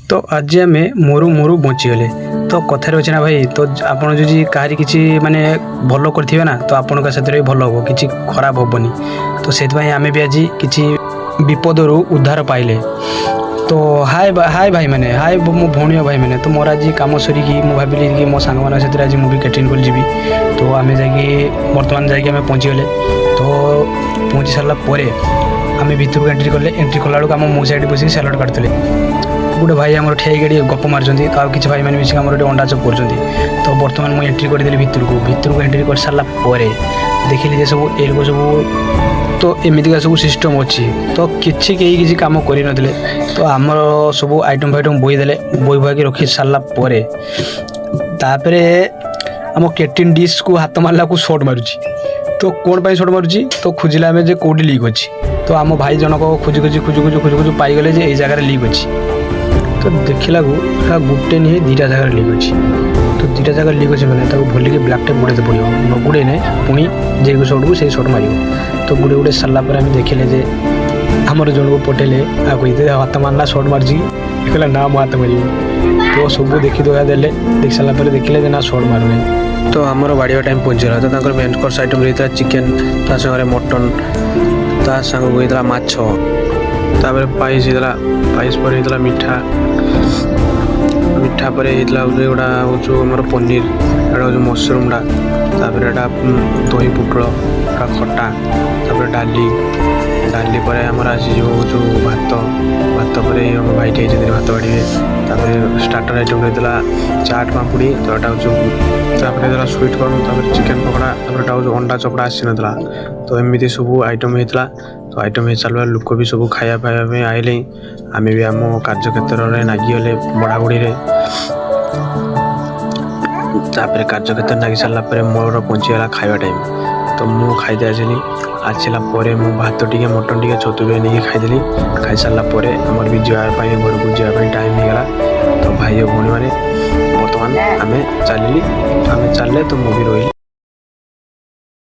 तो आज आम मोरू मोरू बचीगले। तो कथार अच्छे ना भाई, तो आपड़ जो कहारी किसी माने भल करेंगे ना, तो आपण का भी भल हम कि खराब हेनी। तो से आम भी आज कि विपदर उद्धार पाइले। तो हाय हाय भाई मैंने, हाय मो भौणी भाई मैंने। तो मोर आज कम सरिकी मुझे भाविली कि मो सांग मान सहित आज मुझे कैटरिंग कर जी। तो आम जा बर्तमान जाकि पहुँचीगले। तो पहुँची सारापर आम भितर एंट्री कले। एंट्री कला बेलू आम मो साइड बस सालाड काटुले। गोटे भाई आम ठिया गप मार्चंती। तो किसी भाई मैंने मिसिक अंडा चप कर। तो बर्तमान मुझे एंट्री करदेली भितर को एंट्री कर सारापर देखिली जे सब ए लोग सब तो एमतीका सब सिस्टम अच्छी। तो किसी कम कर नथिले। तो आमर सब आइटम फाइटम बोईदे बोई बुआकी रखी सारापर आम कैटरिंग डिश को हाथ मारला को शॉर्ट मारुची। तो कौन पाई शॉर्ट मारुची, तो खोजिला आम जे कौटी लीक अच्छी। तो आम भाई जनक खोजु पाईगले जे ये जगार लीक अच्छी। तो देखला गोटे नहीं दुटा जगह लीक अच्छी। तो दुटा जगह लीक अच्छे मैंने भूलिक ब्लाक टेप गुड़े पड़ो न गुड़े ना पुणी जे सर्ट को से सर्ट मार। तो गुड़े गुड़े सारापर आम देखिले जे आमर जन को पटेले आ कही हाथ मारना सर्ट मार्ची कहला ना मो हाथ मार। तो सब देखी दुआ देले देख सारापर देखिले ना सर्ट मारूनी। तो आमर बाड़िया टाइम पहुँचला। तो मेन कोर्स आइटम रही चिकेन, ता सागर मटन, ता सांग होता माछ, तापर पाइस होता। पाइस पर होता मिठा, मिठा पर होता गोटा हूँ आम पनीर, एटा हूँ मसरूमटा, तापर एटा दही पुटल, खटा, तापर डाली, डाली पर आमर आज जो भात, भात पर भाई खाई भात बाड़े। तापर स्टार्टर आइटम होता चाट पापड़ी, तो यहाँ हूँ स्वीट कॉर्न, तापर चिकेन पकड़ा, तापर हूँ अंडा चपड़ा आसी नाला। तो एमती सब आइटम होता। तो आइटम हो सारा लोक भी सब खाया पाइबा आइले। आम भी आम कार्यक्षेत्र में नागिगले बढ़ाबुड़ी। तापर कार्यक्षेत्र नागी सारापर मोर पहुँचीगला खावा टाइम। तो मु खाई आसली। आसला मु भात टे मटन टे छतु नहीं खाईदेली। खाई सारापर आमर भी जावाई घर को जावाई टाइम होगा। तो भाई भौणी मैंने बर्तमान आम चलिए तो मु भी रही।